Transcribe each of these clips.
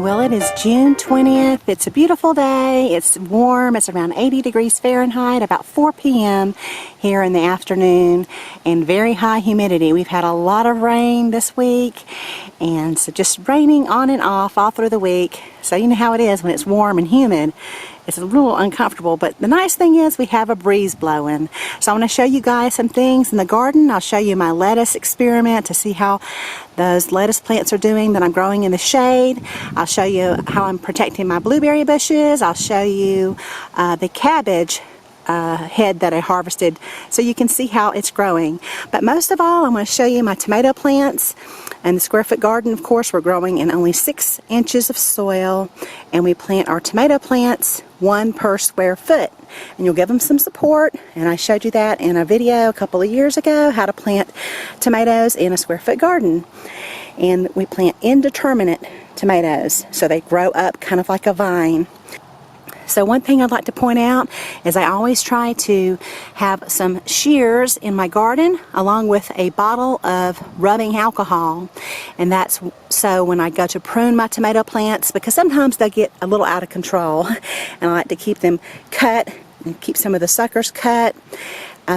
Well, it is June 20th. It's a beautiful day. It's warm. It's around 80 degrees Fahrenheit, about 4 p.m. here in the afternoon, and very high humidity. We've had a lot of rain this week, and so just raining on and off all through the week. So you know how it is when it's warm and humid. It's a little uncomfortable, but the nice thing is we have a breeze blowing. So I want to show you guys some things in the garden. I'll show you my lettuce experiment to see how those lettuce plants are doing that I'm growing in the shade. I'll show you how I'm protecting my blueberry bushes. I'll show you the cabbage head that I harvested so you can see how it's growing. But most of all, I'm going to show you my tomato plants. And the square foot garden, of course, we're growing in only 6 inches of soil, and we plant our tomato plants 1 per square foot. And you'll give them some support, and I showed you that in a video a couple of years ago, how to plant tomatoes in a square foot garden. And we plant indeterminate tomatoes, so they grow up kind of like a vine. So one thing I'd like to point out is I always try to have some shears in my garden along with a bottle of rubbing alcohol, and that's so when I go to prune my tomato plants, because sometimes they get a little out of control, and I like to keep them cut and keep some of the suckers cut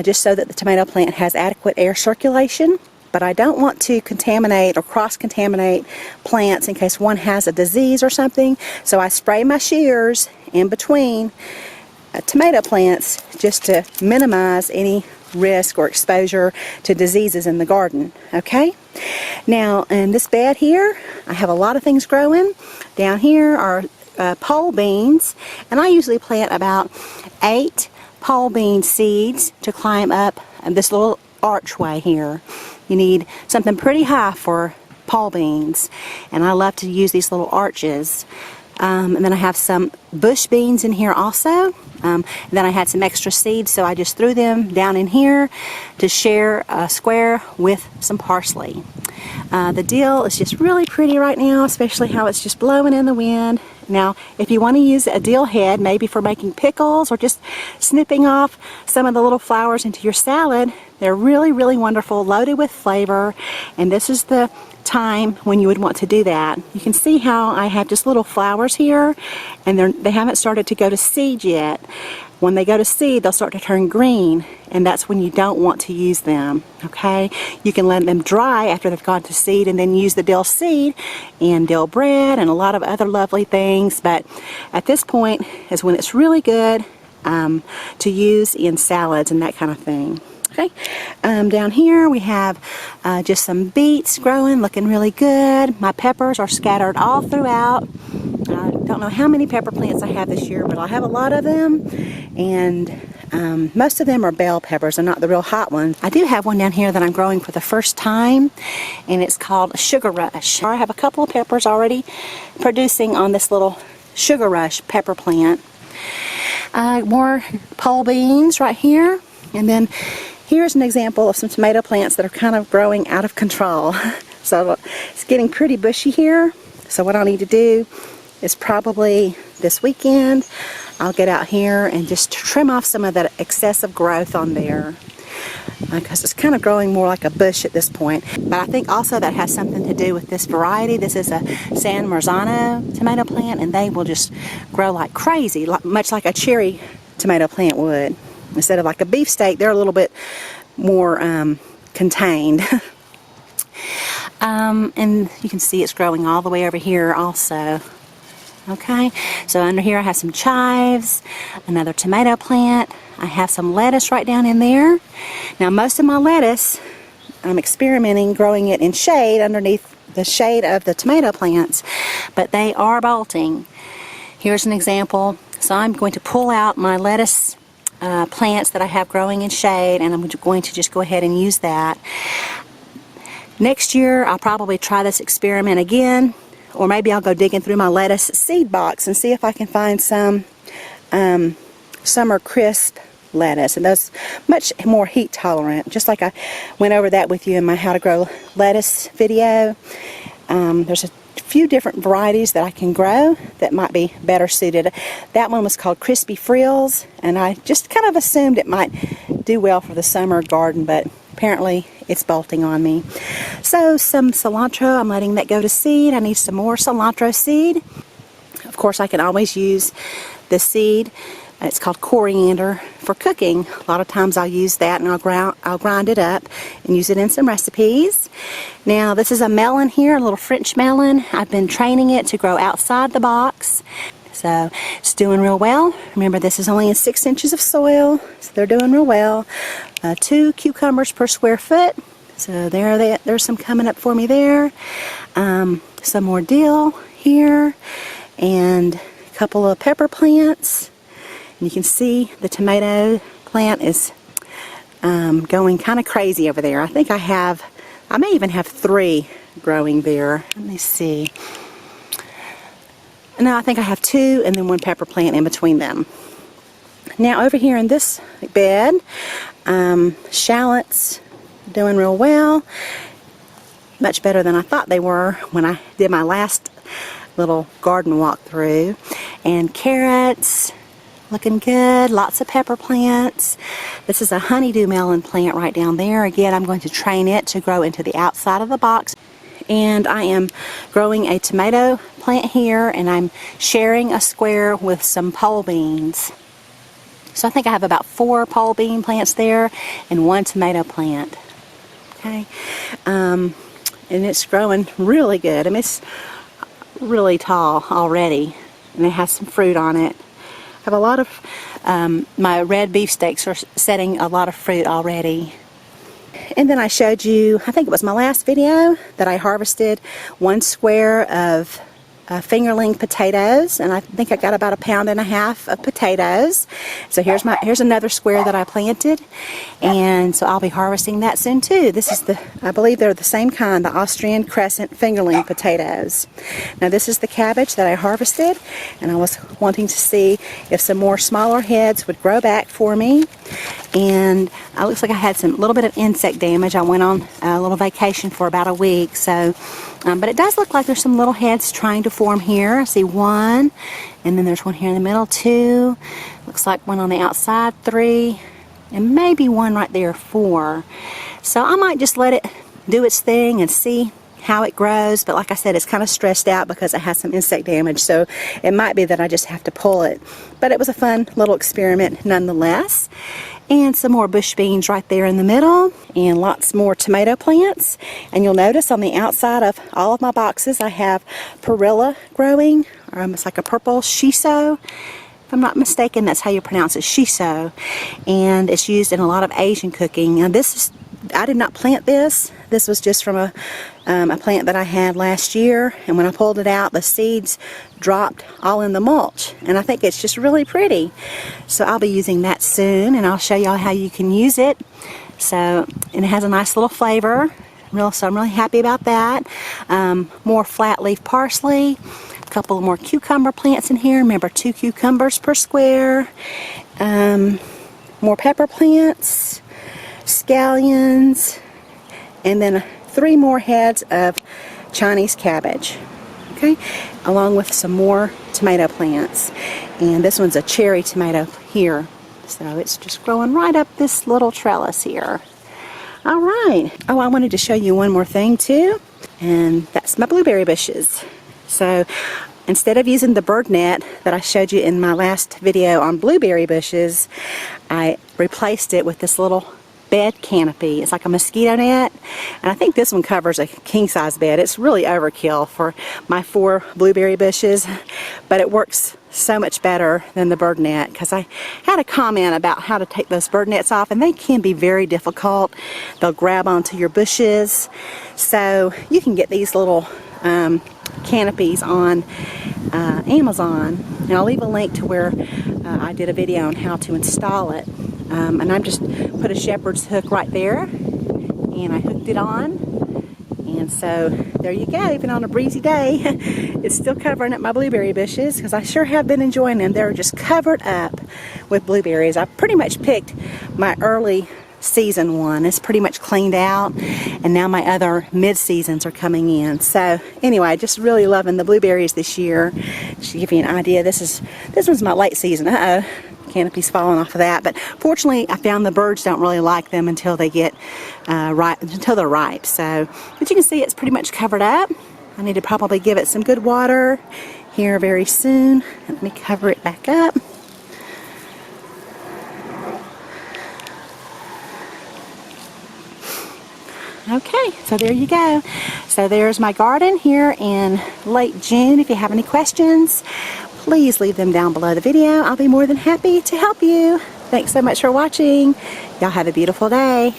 just so that the tomato plant has adequate air circulation. But I don't want to contaminate or cross-contaminate plants in case one has a disease or something. So I spray my shears in between tomato plants just to minimize any risk or exposure to diseases in the garden. Okay? Now, in this bed here, I have a lot of things growing. Down here are pole beans, and I usually plant about 8 pole bean seeds to climb up this little archway here. You need something pretty high for pole beans, and I love to use these little arches. And then I have some bush beans in here also. And then I had some extra seeds, so I just threw them down in here to share a square with some parsley. The dill is just really pretty right now, especially how it's just blowing in the wind. Now, if you want to use a dill head, maybe for making pickles or just snipping off some of the little flowers into your salad, they're really, really wonderful, loaded with flavor, and this is the time when you would want to do that. You can see how I have just little flowers here, and they haven't started to go to seed yet. When they go to seed, they'll start to turn green, and that's when you don't want to use them. Okay? You can let them dry after they've gone to seed and then use the dill seed in dill bread and a lot of other lovely things, but at this point is when it's really good to use in salads and that kind of thing. Okay, down here we have just some beets growing, looking really good. My peppers are scattered all throughout. I don't know how many pepper plants I have this year, but I have a lot of them, and most of them are bell peppers. They're not the real hot ones. I do have one down here that I'm growing for the first time, and it's called Sugar Rush. I have a couple of peppers already producing on this little Sugar Rush pepper plant. More pole beans right here, and then here's an example of some tomato plants that are kind of growing out of control. So it's getting pretty bushy here. So what I'll need to do is probably this weekend, I'll get out here and just trim off some of that excessive growth on there, because it's kind of growing more like a bush at this point. But I think also that has something to do with this variety. This is a San Marzano tomato plant, and they will just grow like crazy, much like a cherry tomato plant would. Instead of like a beefsteak, they're a little bit more contained. And you can see it's growing all the way over here also. Okay, so under here I have some chives, another tomato plant. I have some lettuce right down in there. Now most of my lettuce, I'm experimenting growing it in shade underneath the shade of the tomato plants, but they are bolting. Here's an example. So I'm going to pull out my lettuce plants that I have growing in shade, and I'm going to just go ahead and use that. Next year I'll probably try this experiment again, or maybe I'll go digging through my lettuce seed box and see if I can find some summer crisp lettuce, and those much more heat tolerant, just like I went over that with you in my how to grow lettuce video. There's a few different varieties that I can grow that might be better suited. That one was called Crispy Frills, and I just kind of assumed it might do well for the summer garden, but apparently it's bolting on me. So some cilantro, I'm letting that go to seed. I need some more cilantro seed. Of course, I can always use the seed. It's called coriander for cooking. A lot of times I'll use that and I'll grind it up and use it in some recipes. Now this is a melon here, a little French melon. I've been training it to grow outside the box. So it's doing real well. Remember, this is only in 6 inches of soil, so they're doing real well. 2 cucumbers per square foot. So there's some coming up for me there. Some more dill here and a couple of pepper plants. And you can see the tomato plant is going kind of crazy over there. I think I may even have 3 growing there. Let me see. No, I think I have 2 and then 1 pepper plant in between them. Now over here in this bed, shallots doing real well. Much better than I thought they were when I did my last little garden walkthrough. And carrots, looking good. Lots of pepper plants. This is a honeydew melon plant right down there. Again, I'm going to train it to grow into the outside of the box. And I am growing a tomato plant here, and I'm sharing a square with some pole beans. So I think I have about 4 pole bean plants there and 1 tomato plant. Okay, and it's growing really good. I mean, it's really tall already, and it has some fruit on it. I have a lot of, my red beefsteaks are setting a lot of fruit already. And then I showed you, I think it was my last video, that I harvested 1 square of fingerling potatoes, and I think I got about 1.5 pounds of potatoes. So here's another square that I planted, and so I'll be harvesting that soon too. This is I believe they're the same kind, the Austrian crescent fingerling potatoes. Now this is the cabbage that I harvested, and I was wanting to see if some more smaller heads would grow back for me. And it looks like I had a little bit of insect damage. I went on a little vacation for about a week, so but it does look like there's some little heads trying to form here. I see 1, and then there's 1 here in the middle, 2. Looks like 1 on the outside, 3, and maybe 1 right there, 4. So I might just let it do its thing and see how it grows. But like I said, it's kind of stressed out because it has some insect damage, so it might be that I just have to pull it. But it was a fun little experiment nonetheless. And some more bush beans right there in the middle, and lots more tomato plants. And you'll notice on the outside of all of my boxes I have perilla growing, or almost like a purple shiso. If I'm not mistaken, that's how you pronounce it, shiso. And it's used in a lot of Asian cooking. And I did not plant this. This was just from a plant that I had last year, and when I pulled it out, the seeds dropped all in the mulch, and I think it's just really pretty. So I'll be using that soon, and I'll show y'all how you can use it. So, and it has a nice little flavor, so I'm really happy about that. More flat leaf parsley, a couple more cucumber plants in here. Remember, 2 cucumbers per square. More pepper plants, scallions, and then 3 more heads of Chinese cabbage, okay, along with some more tomato plants. And this one's a cherry tomato here, so it's just growing right up this little trellis here. All right. Oh, I wanted to show you one more thing too, and that's my blueberry bushes. So instead of using the bird net that I showed you in my last video on blueberry bushes, I replaced it with this little bed canopy. It's like a mosquito net, and I think this one covers a king-size bed. It's really overkill for my 4 blueberry bushes, but it works so much better than the bird net, because I had a comment about how to take those bird nets off, and they can be very difficult. They'll grab onto your bushes. So you can get these little canopies on Amazon, and I'll leave a link to where I did a video on how to install it. And I just put a shepherd's hook right there, and I hooked it on, and so there you go. Even on a breezy day, it's still covering up my blueberry bushes, because I sure have been enjoying them. They're just covered up with blueberries. I pretty much picked my early season one. It's pretty much cleaned out, and now my other mid-seasons are coming in. So anyway, just really loving the blueberries this year. Just to give you an idea, this one's my late season. canopies falling off of that. But fortunately, I found the birds don't really like them until they get ripe, until they're ripe. So, but you can see it's pretty much covered up. I need to probably give it some good water here very soon. Let me cover it back up. Okay, so there you go. So there's my garden here in late June. If you have any questions, please leave them down below the video. I'll be more than happy to help you. Thanks so much for watching. Y'all have a beautiful day.